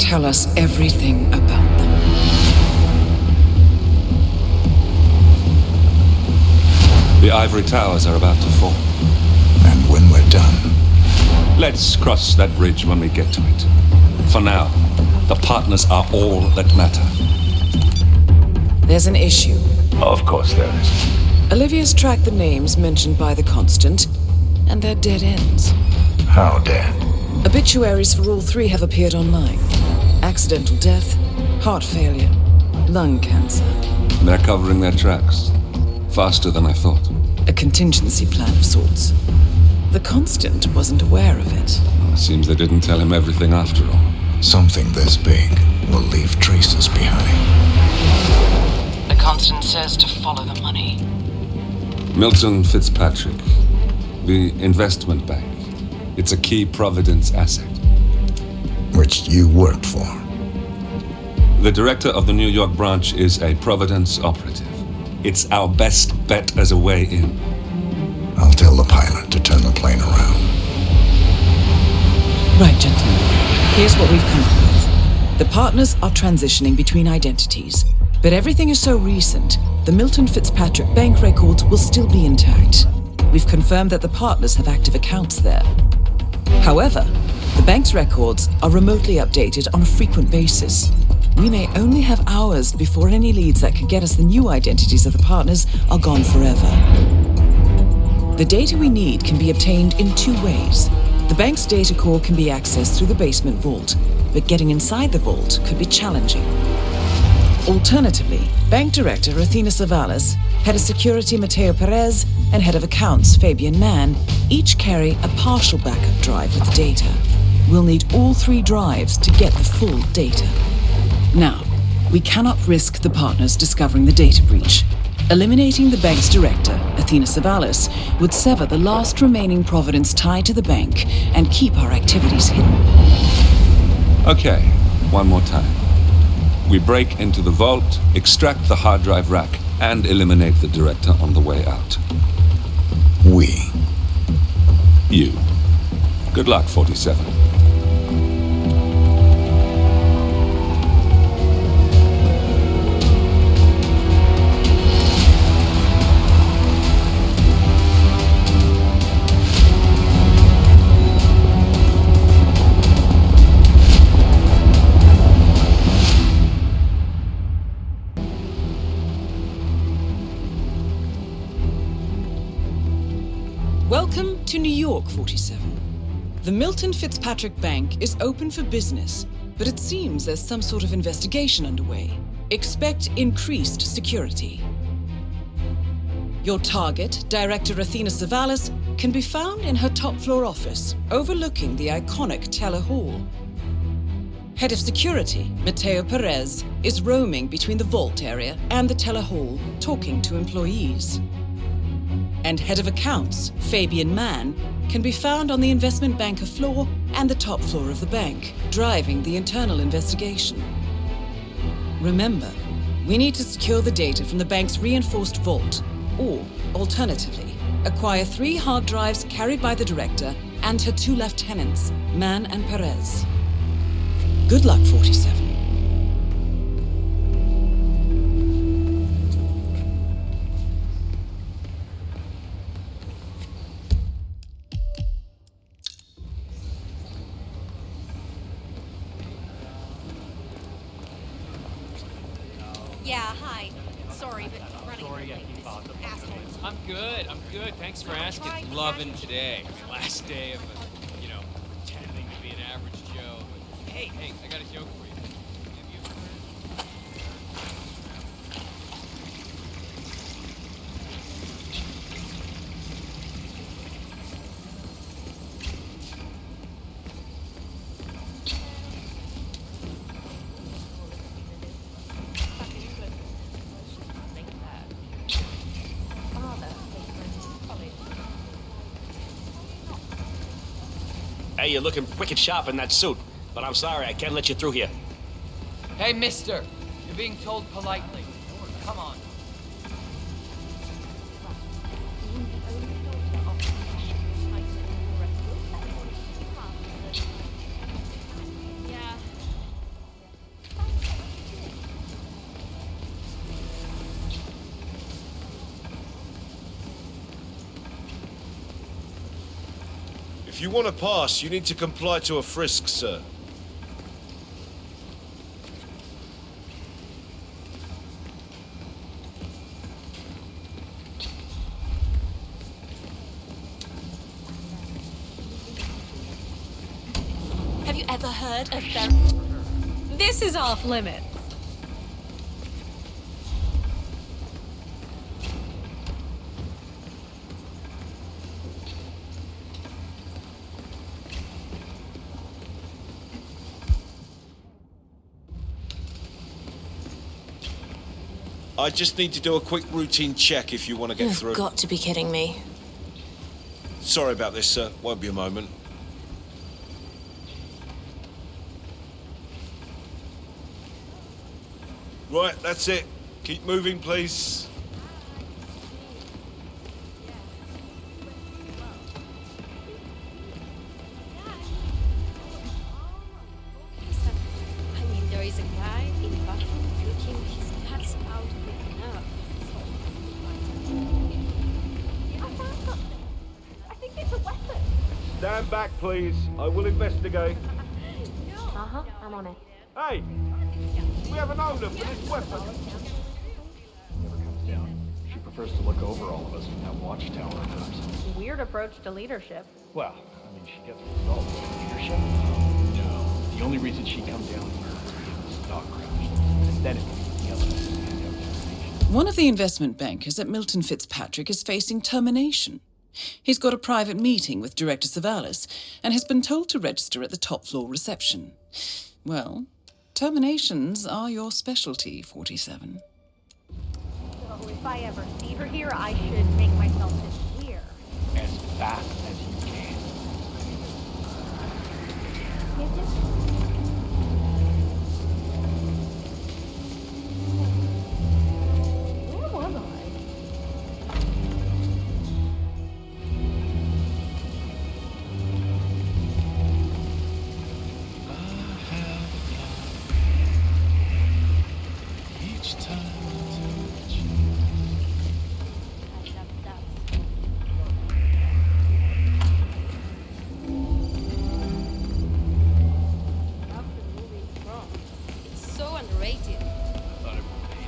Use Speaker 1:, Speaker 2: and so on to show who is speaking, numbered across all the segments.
Speaker 1: tell us everything about them.
Speaker 2: The ivory towers are about to fall.
Speaker 3: And when we're done...
Speaker 2: Let's cross that bridge when we get to it. For now, the partners are all that matter.
Speaker 1: There's an issue.
Speaker 2: Of course there is.
Speaker 1: Olivia's tracked the names mentioned by the Constant, and they're dead ends.
Speaker 3: How dead?
Speaker 1: Obituaries for all three have appeared online. Accidental death, heart failure, lung cancer.
Speaker 2: They're covering their tracks. Faster than I thought.
Speaker 1: A contingency plan of sorts. The Constant wasn't aware of it.
Speaker 2: Well, it seems they didn't tell him everything after all.
Speaker 3: Something this big will leave traces behind.
Speaker 1: The Constant says to follow the money.
Speaker 2: Milton Fitzpatrick. The investment bank. It's a key Providence asset.
Speaker 3: Which you worked for.
Speaker 2: The director of the New York branch is a Providence operative. It's our best bet as a way in.
Speaker 3: I'll tell the pilot to turn the plane around.
Speaker 1: Right, gentlemen. Here's what we've come up with. The partners are transitioning between identities, but everything is so recent, the Milton Fitzpatrick bank records will still be intact. We've confirmed that the partners have active accounts there. However, the bank's records are remotely updated on a frequent basis. We may only have hours before any leads that could get us the new identities of the partners are gone forever. The data we need can be obtained in two ways. The bank's data core can be accessed through the basement vault, but getting inside the vault could be challenging. Alternatively, Bank Director Athena Savalas, Head of Security Mateo Perez, and Head of Accounts Fabian Mann each carry a partial backup drive with the data. We'll need all three drives to get the full data. Now, we cannot risk the partners discovering the data breach. Eliminating the bank's director, Athena Savalas, would sever the last remaining Providence tie to the bank and keep our activities hidden.
Speaker 2: Okay, one more time. We break into the vault, extract the hard drive rack, and eliminate the director on the way out.
Speaker 3: We.
Speaker 2: You. Good luck, 47.
Speaker 1: Welcome to New York, 47. The Milton Fitzpatrick Bank is open for business, but it seems there's some sort of investigation underway. Expect increased security. Your target, Director Athena Savalas, can be found in her top-floor office, overlooking the iconic Teller Hall. Head of Security, Mateo Perez, is roaming between the vault area and the Teller Hall, talking to employees. And Head of Accounts, Fabian Mann, can be found on the investment banker floor and the top floor of the bank, driving the internal investigation. Remember, we need to secure the data from the bank's reinforced vault, or, alternatively, acquire 3 hard drives carried by the director and her 2 lieutenants, Mann and Perez. Good luck, 47.
Speaker 4: Yeah, hi. Sorry, but running late. Assholes.
Speaker 5: I'm good. Thanks for asking. Loving today. Last day of, pretending to be an average Joe. But hey, I got a joke for you. Have you ever
Speaker 6: Hey, you're looking wicked sharp in that suit, but I'm sorry, I can't let you through here.
Speaker 7: Hey, mister, you're being told politely. Come on.
Speaker 4: Yeah.
Speaker 8: If you want to pass, you need to comply to a frisk, sir.
Speaker 4: Have you ever heard of This is off limits.
Speaker 8: I just need to do a quick routine check if you want to get through.
Speaker 9: You've got to be kidding me.
Speaker 8: Sorry about this, sir. Won't be a moment. Right, that's it. Keep moving, please.
Speaker 10: I mean, there is a guy in the bathroom looking his guts out with nerve. I found something. I think it's a weapon.
Speaker 8: Stand back, please. I will investigate.
Speaker 10: Uh-huh, I'm on it.
Speaker 8: Hey! We have an owner for this weapon.
Speaker 3: Never comes down. She prefers to look over all of us from that watchtower of hers.
Speaker 10: Weird approach to leadership.
Speaker 3: Well, I mean, she gets results in leadership. No. The only reason she comes down here is because the stock crashed. And then it was the others who hand out information.
Speaker 1: One of the investment bankers at Milton Fitzpatrick is facing termination. He's got a private meeting with Director Savalas and has been told to register at the top floor reception. Well, terminations are your specialty, 47.
Speaker 10: So if I ever see her here, I should make myself disappear.
Speaker 3: As fast as you can.
Speaker 10: Where was I?
Speaker 3: Each time.
Speaker 10: It's so underrated.
Speaker 3: I thought it would be.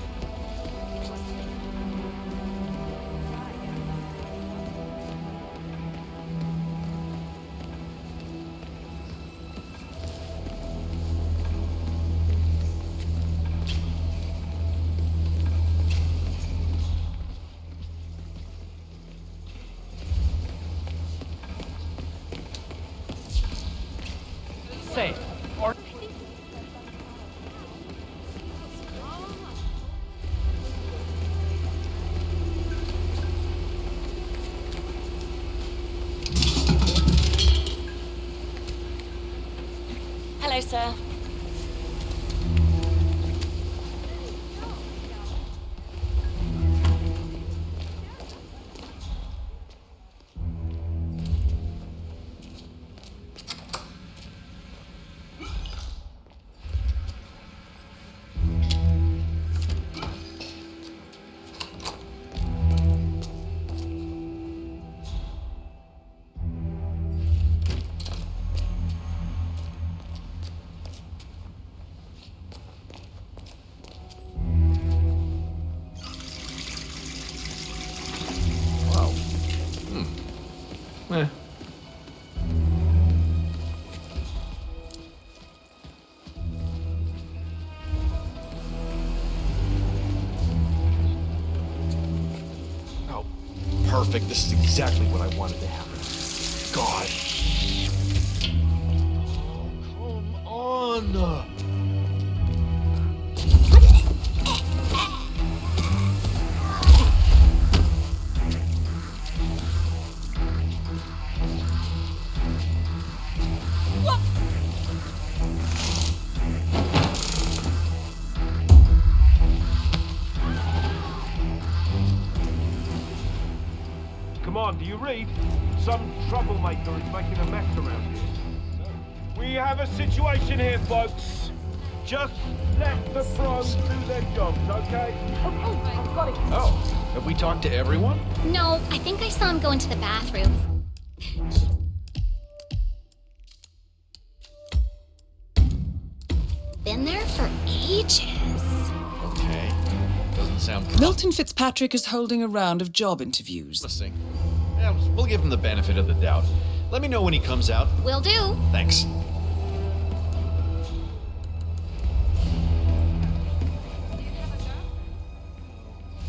Speaker 7: Say, or
Speaker 9: Hello, sir.
Speaker 3: Eh. Oh, perfect. This is exactly what I wanted to happen. God. Oh, come on.
Speaker 8: Come on, do you read? Some troublemaker is making a mess around here. We have a situation here, folks. Just let the pros do their jobs, okay?
Speaker 10: Okay, I've got it.
Speaker 3: Oh, have we talked to everyone?
Speaker 11: No, I think I saw him go into the bathroom. been there for ages.
Speaker 12: Okay. Doesn't sound
Speaker 1: Milton Fitzpatrick is holding a round of job interviews.
Speaker 12: promising. Yeah, we'll give him the benefit of the doubt. Let me know when he comes out.
Speaker 11: Will do.
Speaker 12: Thanks.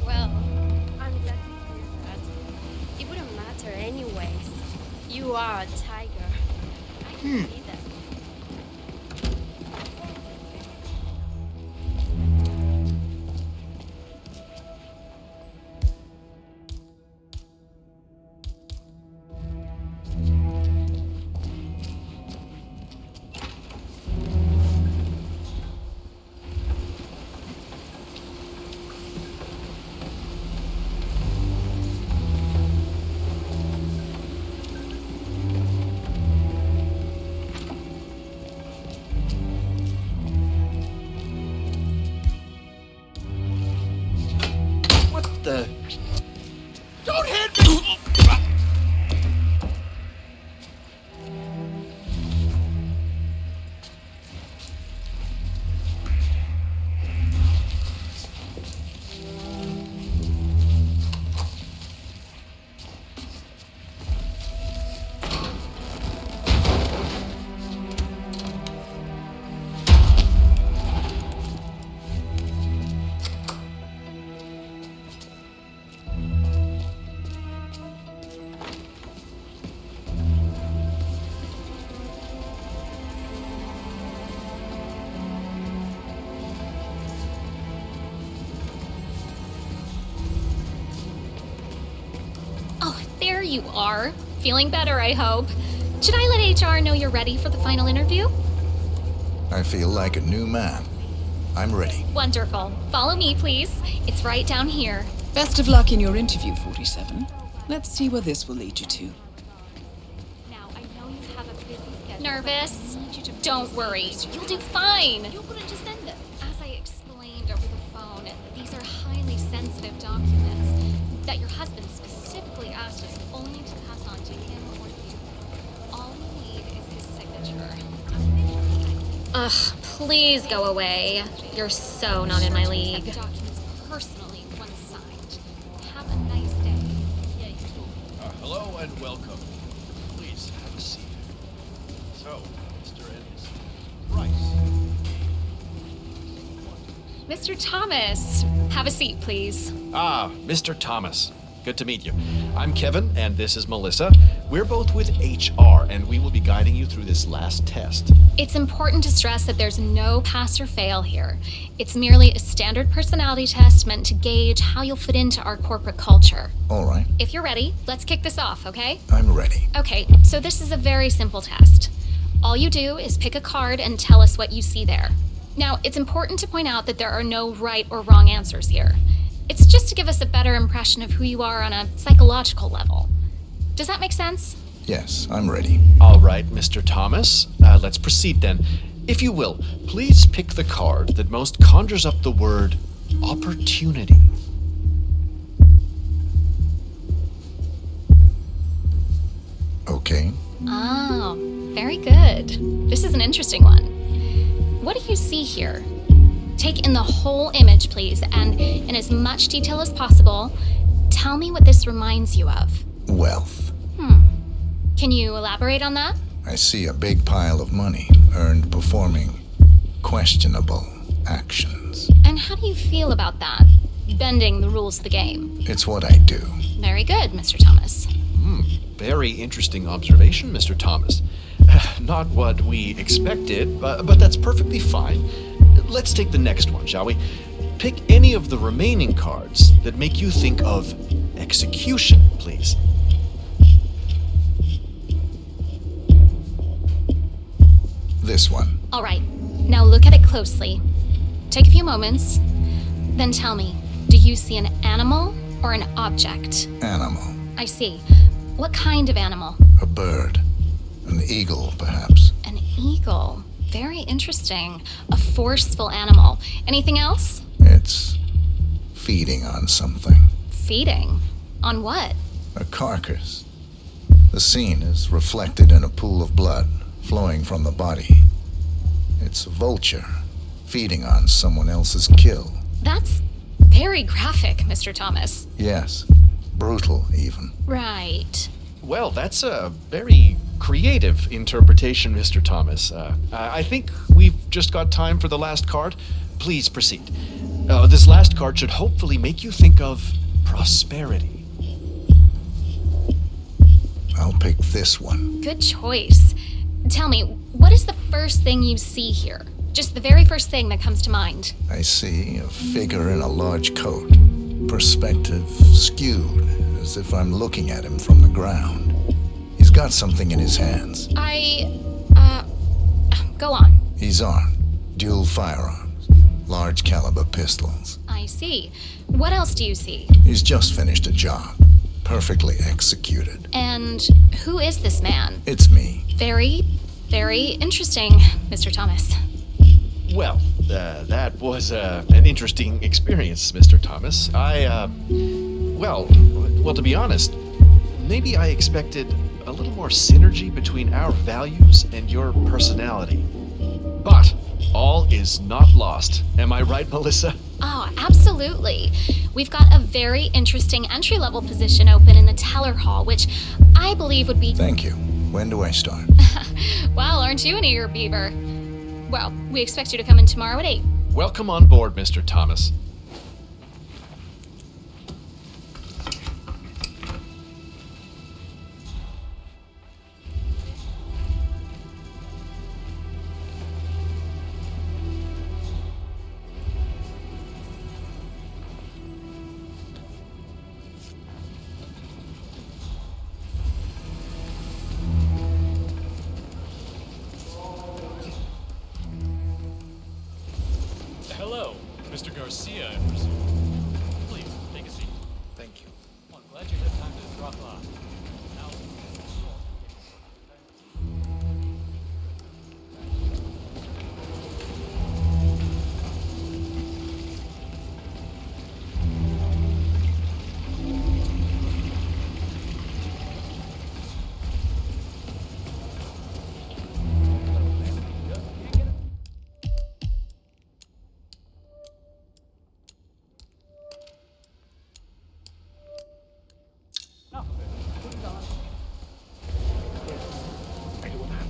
Speaker 11: Well, I'm glad to hear that. It wouldn't matter anyways. You are a tiger. I can see that.
Speaker 12: What the? Don't hit me!
Speaker 11: Oh, there you are. Feeling better, I hope. Should I let HR know you're ready for the final interview?
Speaker 13: I feel like a new man. I'm ready.
Speaker 11: Wonderful. Follow me, please. It's right down here.
Speaker 1: Best of luck in your interview, 47. Let's see where this will lead you to.
Speaker 11: Now, I know you have a busy schedule. Nervous? Don't worry. You'll do fine. As I explained over the phone, these are highly sensitive documents that your husband specifically asked us only to pass on to him or you. All we need is his signature. Ugh, please go away. You're so not in my league. The documents personally once signed. Have a nice day. Yeah, you too.
Speaker 12: Hello and welcome. Please have a seat. So, Mr. and Mrs. Rice.
Speaker 11: Mr. Thomas, have a seat, please.
Speaker 12: Ah, Mr. Thomas. Good to meet you. I'm Kevin, and this is Melissa. We're both with HR, and we will be guiding you through this last test.
Speaker 11: It's important to stress that there's no pass or fail here. It's merely a standard personality test meant to gauge how you'll fit into our corporate culture.
Speaker 13: All right.
Speaker 11: If you're ready, let's kick this off, okay?
Speaker 13: I'm ready.
Speaker 11: Okay, so this is a very simple test. All you do is pick a card and tell us what you see there. Now, it's important to point out that there are no right or wrong answers here. It's just to give us a better impression of who you are on a psychological level. Does that make sense?
Speaker 13: Yes, I'm ready.
Speaker 12: All right, Mr. Thomas. Let's proceed then. If you will, please pick the card that most conjures up the word opportunity.
Speaker 13: Okay.
Speaker 11: Oh, very good. This is an interesting one. What do you see here? Take in the whole image, please, and in as much detail as possible, tell me what this reminds you of.
Speaker 13: Wealth.
Speaker 11: Can you elaborate on that?
Speaker 13: I see a big pile of money earned performing questionable actions.
Speaker 11: And how do you feel about that? Bending the rules of the game.
Speaker 13: It's what I do.
Speaker 11: Very good, Mr. Thomas.
Speaker 12: Very interesting observation, Mr. Thomas. Not what we expected, but that's perfectly fine. Let's take the next one, shall we? Pick any of the remaining cards that make you think of execution, please.
Speaker 13: This one.
Speaker 11: All right, now look at it closely. Take a few moments, then tell me, do you see an animal or an object?
Speaker 13: Animal.
Speaker 11: I see. What kind of animal?
Speaker 13: A bird. An eagle, perhaps.
Speaker 11: An eagle. Very interesting. A forceful animal. Anything else?
Speaker 13: It's feeding on something.
Speaker 11: Feeding? On what?
Speaker 13: A carcass. The scene is reflected in a pool of blood flowing from the body. It's a vulture feeding on someone else's kill.
Speaker 11: That's very graphic, Mr. Thomas.
Speaker 13: Yes, brutal even.
Speaker 11: Right.
Speaker 12: Well, that's a very creative interpretation, Mr. Thomas. I think we've just got time for the last card. Please proceed. This last card should hopefully make you think of prosperity.
Speaker 13: I'll pick this one.
Speaker 11: Good choice. Tell me, what is the first thing you see here? Just the very first thing that comes to mind.
Speaker 13: I see a figure in a large coat. Perspective skewed, as if I'm looking at him from the ground. He's got something in his hands.
Speaker 11: Go on.
Speaker 13: He's armed. Dual firearms. Large caliber pistols.
Speaker 11: I see. What else do you see?
Speaker 13: He's just finished a job. Perfectly executed.
Speaker 11: And who is this man?
Speaker 13: It's me.
Speaker 11: Very, very interesting, Mr. Thomas.
Speaker 12: Well, that was an interesting experience, Mr. Thomas. Well, to be honest, maybe I expected a little more synergy between our values and your personality. But all is not lost. Am I right, Melissa?
Speaker 11: Oh, absolutely. We've got a very interesting entry-level position open in the teller hall, which I believe would be...
Speaker 13: Thank you. When do I start?
Speaker 11: Well, aren't you an eager beaver? Well, we expect you to come in tomorrow at 8.
Speaker 12: Welcome on board, Mr. Thomas.
Speaker 14: Hello, Mr. Garcia, I presume. Please, take a seat.
Speaker 13: Thank you.
Speaker 14: Well, I'm glad you had time to drop off. Now,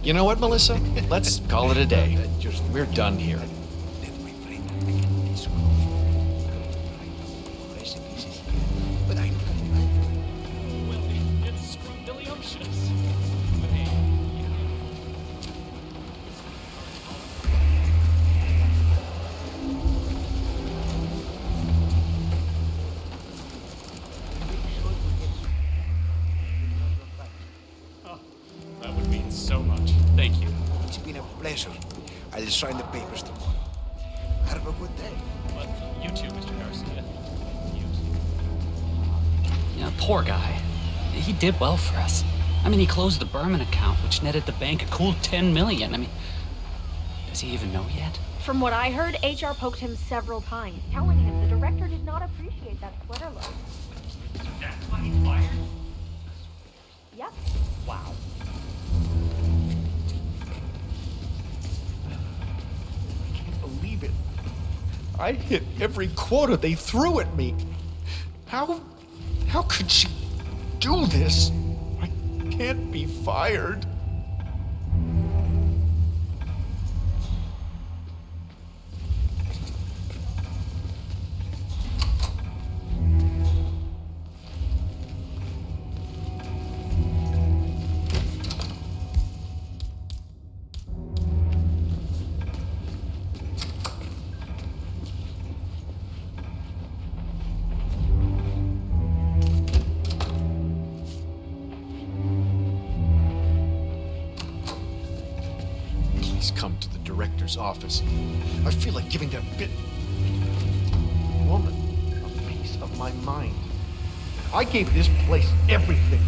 Speaker 12: You know what, Melissa? Let's call it a day. We're done here.
Speaker 14: well, it's scrumdiddlyumptious. But hey, oh, that would mean so much. Thank you.
Speaker 15: It's been a pleasure. I'll sign the papers tomorrow. Have a good day.
Speaker 14: But you too, Mr. Garcia.
Speaker 16: Yeah, poor guy. He did well for us. I mean, he closed the Berman account, which netted the bank a cool $10 million. I mean, does he even know yet?
Speaker 10: From what I heard, HR poked him several times, telling him the director did not appreciate that sweater look.
Speaker 14: So that's why he's fired?
Speaker 10: Yep.
Speaker 14: Wow.
Speaker 12: I can't believe it. I hit every quota they threw at me. How could she do this? I can't be fired. Come to the director's office. I feel like giving that woman a piece of my mind. I gave this place everything.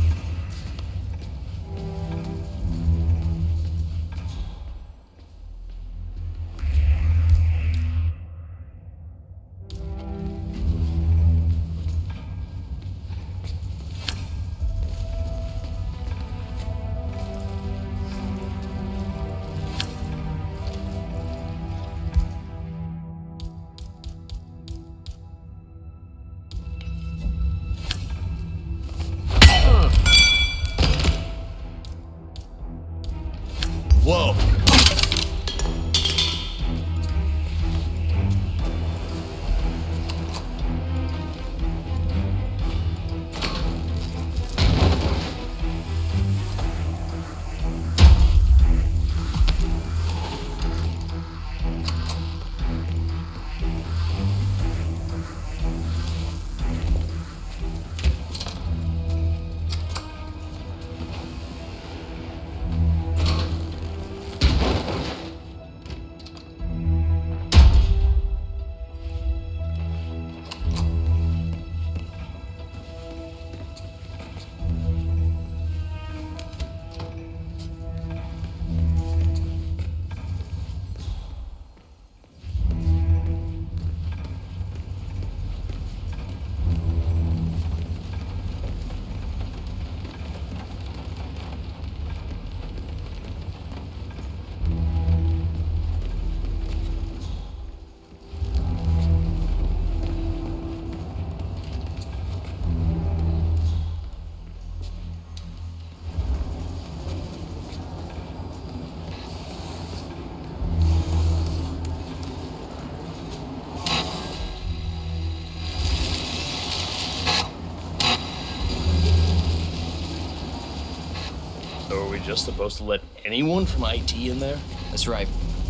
Speaker 6: just supposed to let anyone from IT in there?
Speaker 16: That's right.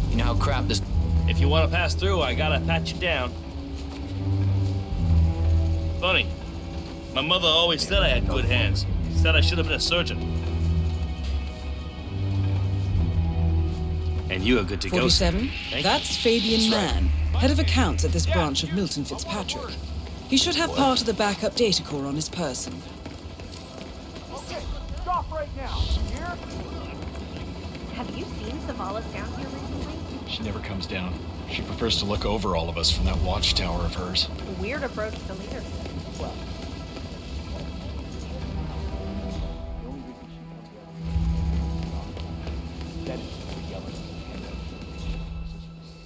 Speaker 16: You know how crap this...
Speaker 6: If you want to pass through, I gotta pat you down. Funny. My mother always said I had good hands. Said I should have been a surgeon. And you are good to go.
Speaker 1: 47? That's Fabian Mann, head of accounts at this branch of Milton Fitzpatrick. He should have part of the backup data core on his person.
Speaker 8: Okay, stop right now. You hear?
Speaker 10: Have you seen Savalas down here recently?
Speaker 14: She never comes down. She prefers to look over all of us from that watchtower of hers.
Speaker 10: Weird approach to leadership.
Speaker 3: Well, that is yelling and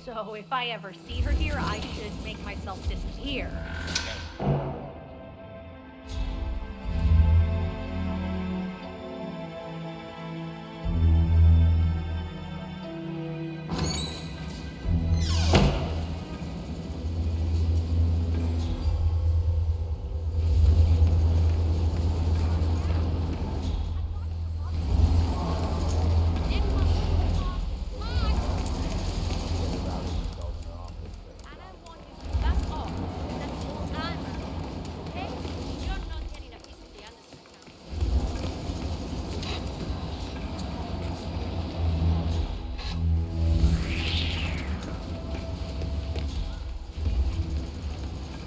Speaker 10: So if I ever see her here, I should make myself disappear.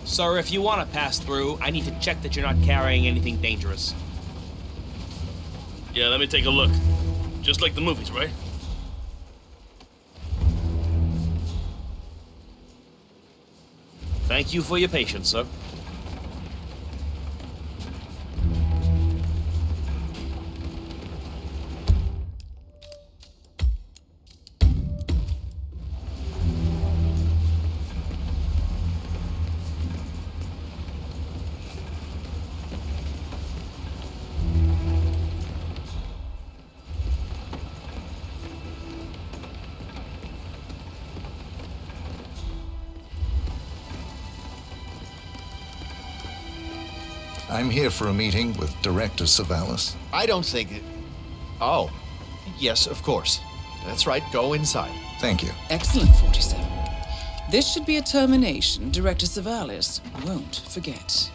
Speaker 6: Sir, if you want to pass through, I need to check that you're not carrying anything dangerous. Yeah, let me take a look. Just like the movies, right? Thank you for your patience, sir.
Speaker 13: I'm here for a meeting with Director Savalas.
Speaker 12: I don't think it... Oh. Yes, of course. That's right. Go inside.
Speaker 13: Thank you.
Speaker 1: Excellent, 47. This should be a termination Director Savalas won't forget.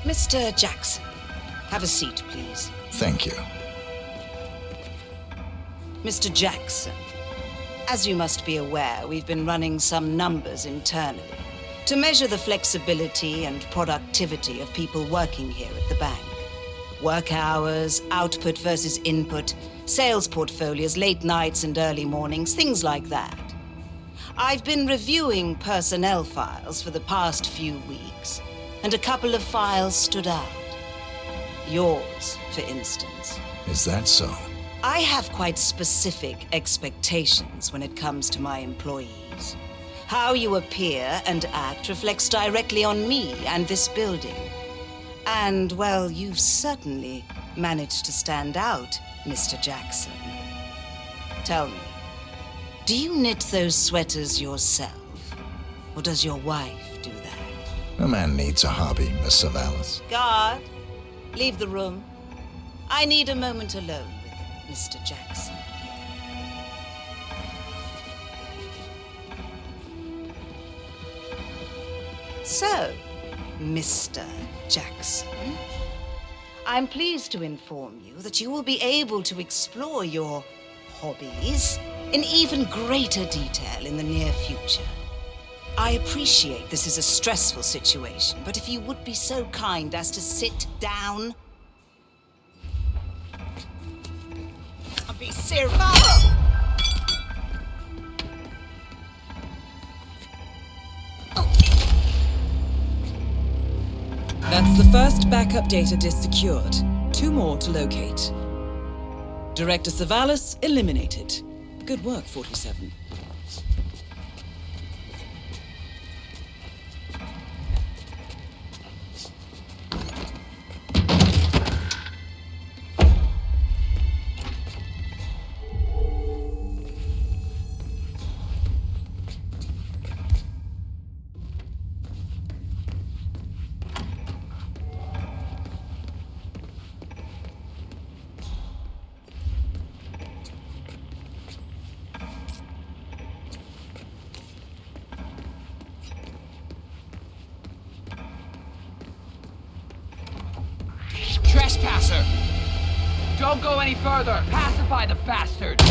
Speaker 17: Mr. Jackson, have a seat, please.
Speaker 13: Thank you.
Speaker 17: Mr. Jackson, as you must be aware, we've been running some numbers internally to measure the flexibility and productivity of people working here at the bank. Work hours, output versus input, sales portfolios, late nights and early mornings, things like that. I've been reviewing personnel files for the past few weeks, and a couple of files stood out. Yours, for instance.
Speaker 13: Is that so?
Speaker 17: I have quite specific expectations when it comes to my employees. How you appear and act reflects directly on me and this building. And, well, you've certainly managed to stand out, Mr. Jackson. Tell me, do you knit those sweaters yourself? Or does your wife do that?
Speaker 13: A man needs a hobby, Miss Savalas.
Speaker 17: Guard, leave the room. I need a moment alone with Mr. Jackson. So, Mr. Jackson, I'm pleased to inform you that you will be able to explore your hobbies in even greater detail in the near future. I appreciate this is a stressful situation, but if you would be so kind as to sit down. Be serious.
Speaker 1: That's the first backup data disk secured. 2 more to locate. Director Savalas eliminated. Good work, 47.
Speaker 7: trespasser! Don't go any further! Pacify the bastard!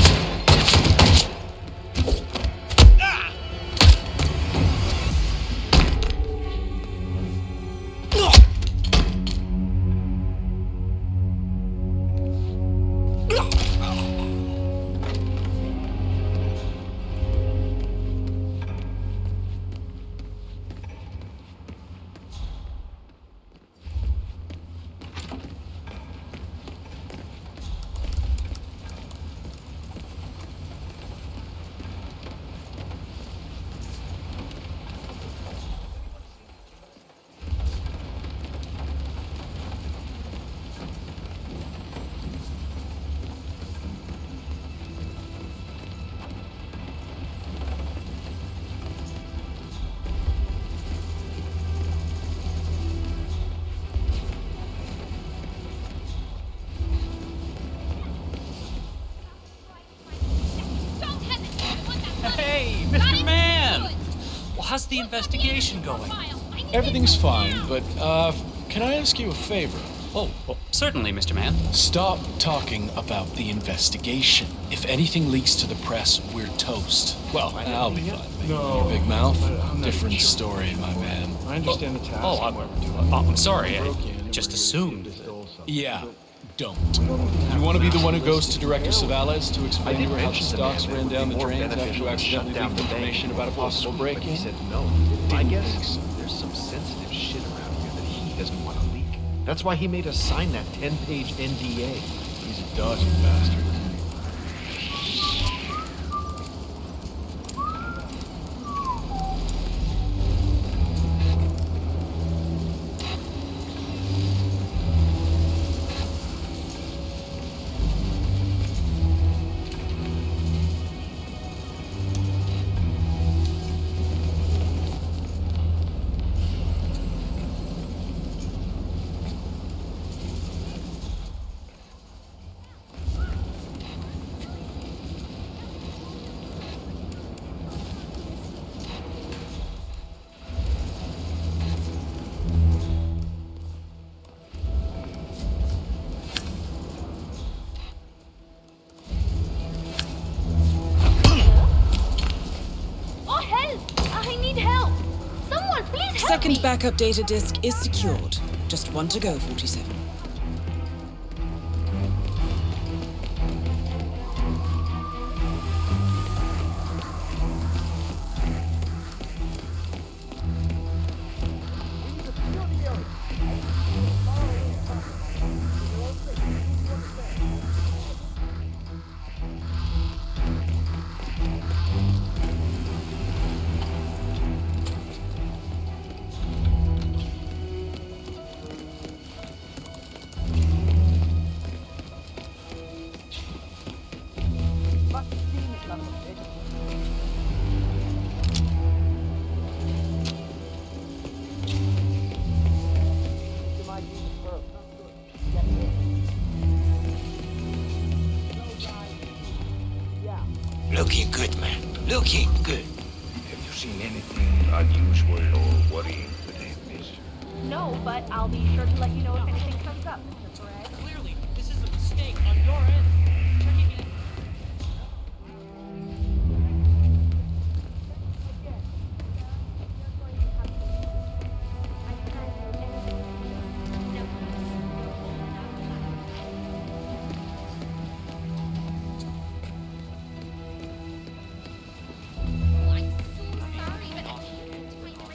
Speaker 16: Hey, Mr. Man! Well, how's the investigation going?
Speaker 14: Everything's fine, but, can I ask you a favor?
Speaker 16: Oh, well, certainly, Mr. Man.
Speaker 14: Stop talking about the investigation. If anything leaks to the press, we're toast. Well, I'll be fine.
Speaker 3: No.
Speaker 14: Your big mouth?
Speaker 3: I'm not
Speaker 14: Different
Speaker 3: accused.
Speaker 14: story, my man.
Speaker 3: I understand the task.
Speaker 16: I'm sorry. I just assumed.
Speaker 14: Yeah, don't. You want to be the one who goes to Director Savalas to explain to her how the stocks ran down the drains after you accidentally leaked information about a possible break-in?
Speaker 12: He said no. I guess there's some sensitive shit around here that he doesn't want to leak. That's why he made us sign that 10-page NDA.
Speaker 3: He's a dodgy bastard.
Speaker 1: Second backup data disk is secured. Just one to go, 47.
Speaker 15: Looking good, man. Looking good.
Speaker 18: Have you seen anything unusual or worrying today, miss?
Speaker 10: No, but I'll be sure to let you know if anything comes up, Mr. Perez.
Speaker 5: Clearly, this is a mistake on your end. Checking in.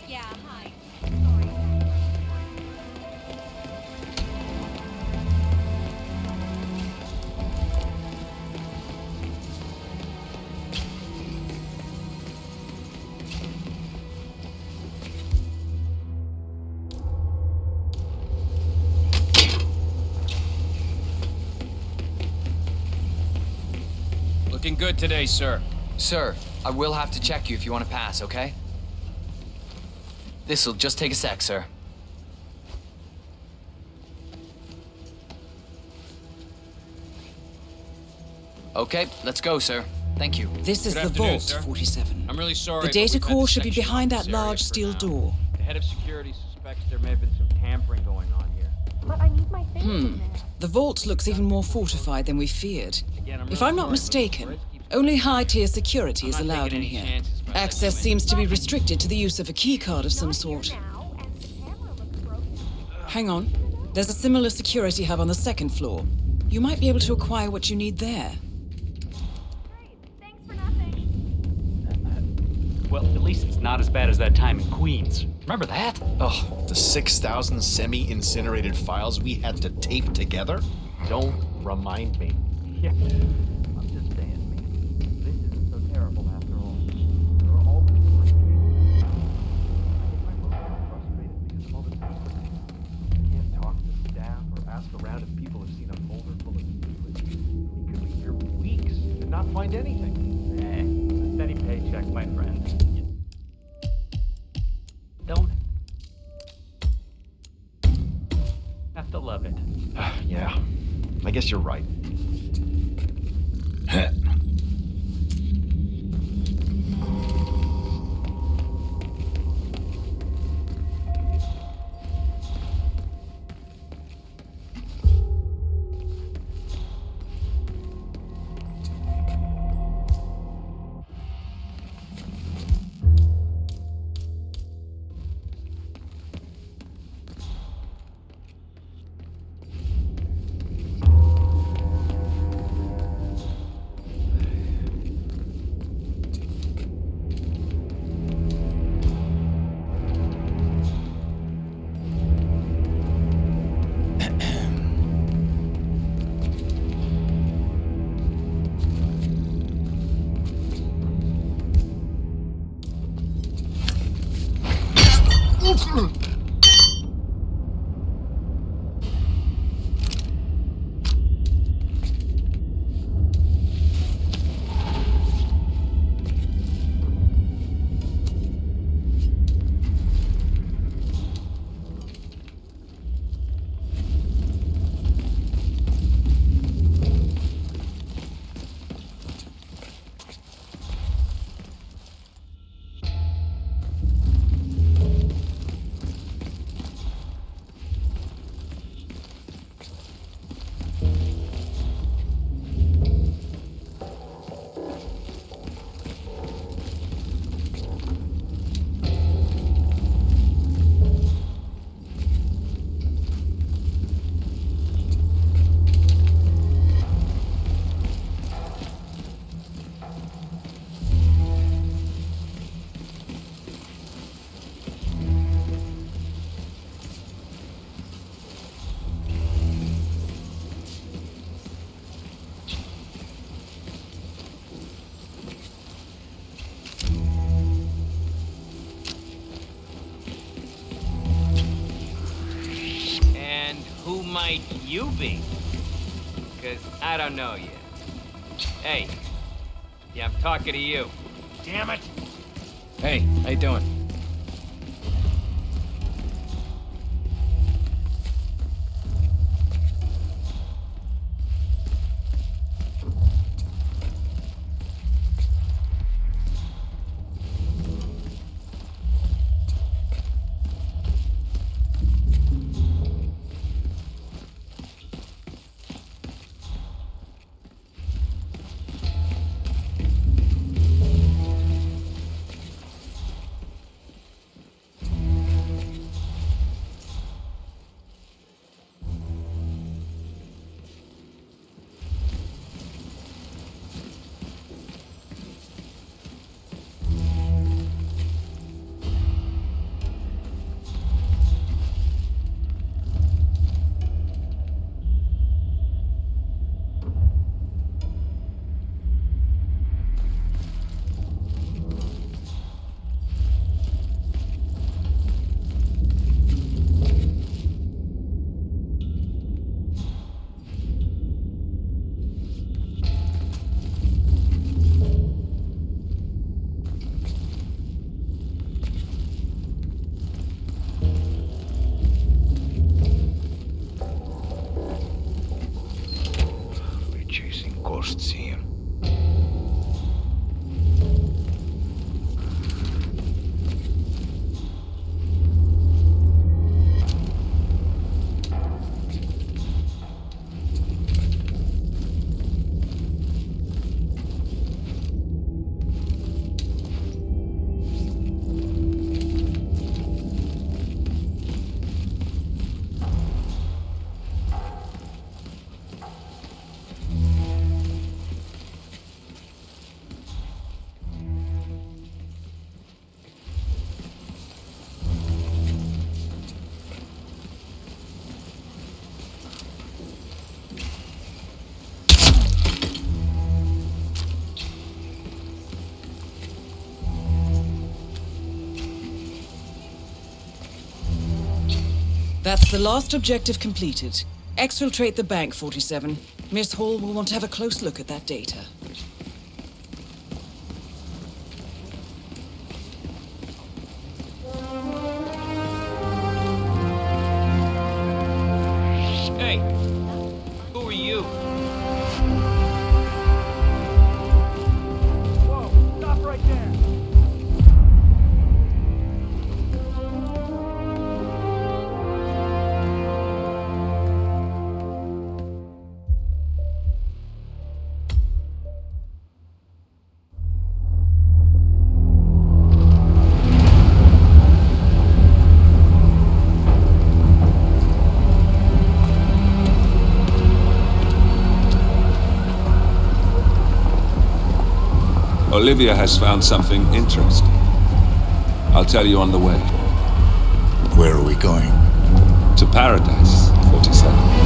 Speaker 11: Yeah, hi.
Speaker 5: Looking good today, sir.
Speaker 7: Sir, I will have to check you if you want to pass, okay? This'll just take a sec, sir. Okay, let's go, sir. Thank you.
Speaker 1: This is
Speaker 5: Good
Speaker 1: the
Speaker 5: afternoon,
Speaker 1: vault,
Speaker 5: sir.
Speaker 1: 47.
Speaker 5: I'm really sorry.
Speaker 1: The
Speaker 5: but
Speaker 1: data
Speaker 5: we've had
Speaker 1: core
Speaker 5: the
Speaker 1: should be
Speaker 5: section
Speaker 1: behind
Speaker 5: off
Speaker 1: that
Speaker 5: this area
Speaker 1: large
Speaker 5: for
Speaker 1: steel
Speaker 5: now.
Speaker 1: door.
Speaker 3: The head of security suspects there may have been some tampering going on here.
Speaker 10: But I need my things in there.
Speaker 1: The vault looks even more fortified than we feared. If I'm not mistaken, only high-tier security is allowed in here. Access seems to be restricted to the use of a keycard of some sort. Hang on. There's a similar security hub on the second floor. You might be able to acquire what you need there.
Speaker 16: Well, at least it's not as bad as that time in Queens. Remember that?
Speaker 12: Oh, the 6,000 semi-incinerated files we had to tape together? Don't remind me.
Speaker 3: Yeah, I'm just saying, man. This isn't so terrible after all. There are always worse cases. I get my most frustrated because of all the paper. I can't talk to staff or ask around if people have seen a folder full of secrets. You could be here weeks and not find anything. A steady paycheck, my friend.
Speaker 16: Don't have to love it.
Speaker 12: Yeah, I guess you're right.
Speaker 5: Who might you be? Because I don't know yet. Hey. Yeah, I'm talking to you. Damn it!
Speaker 7: Hey, how you doing?
Speaker 1: That's the last objective completed. Exfiltrate the bank, 47. Miss Hall will want to have a close look at that data.
Speaker 5: Hey, who are you?
Speaker 8: Whoa, stop right there.
Speaker 2: Olivia has found something interesting. I'll tell you on the way.
Speaker 13: Where are we going?
Speaker 2: To paradise, 47.